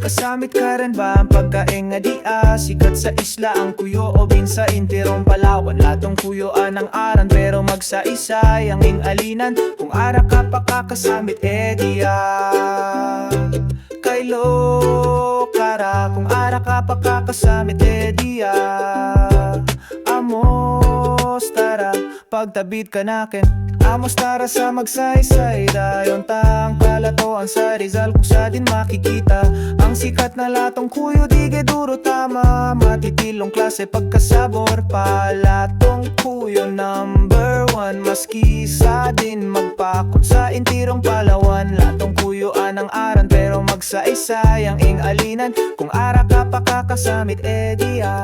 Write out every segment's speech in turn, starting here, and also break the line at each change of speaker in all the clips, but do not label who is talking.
Pagkasamit ka rin ba ang pagkain nga dia? Sikat sa isla ang kuyo o binsa intirong Palawan. Latong kuyoan ang aran pero magsaisay ang ingalinan. Kung ara ka pa kakasamit dia Kaylo kara kung ara ka pa kakasamit dia Amos tara pagtabid ka nakin. Amos tara sa magsaysay dayon tang kalatoan sa Rizal kung sa din makikita ang sikat na latong kuyo dige duro tama. Matitilong klase pagkasabor pa latong kuyo number 1. Maski sa din magpakon sa intirong Palawan. Latong kuyo anang aran pero magsaysay ang ingalinan. Kung ara ka pa kakasamit dia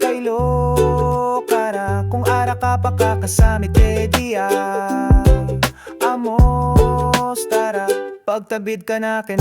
Kaylo kara kung ara ka pa kakasamit dia Amos tara pagtabid ka nakin.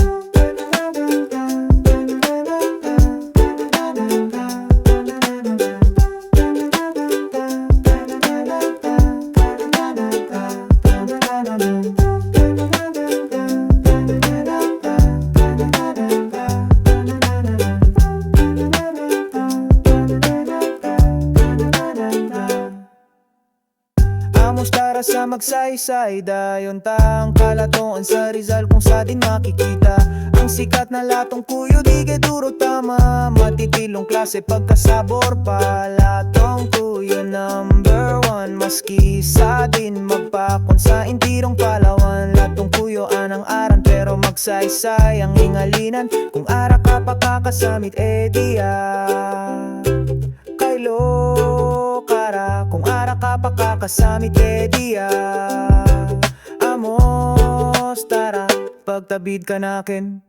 Amos tara sa magsaysay dayon tang kalatoan sa Rizal kung sa din makikita ang sikat na latong kuyo dige duro tama. Matitilong klase pagkasabor pa latong kuyo number 1. Maski sa din magpakon sa intirong Palawan. Latong kuyo anang aran pero magsaysay ang ingalinan. Kung ara ka pa kakasamit dia Kaylo kara kung ara ka pa kakasamit dia Amos tara pagtabid ka nakin.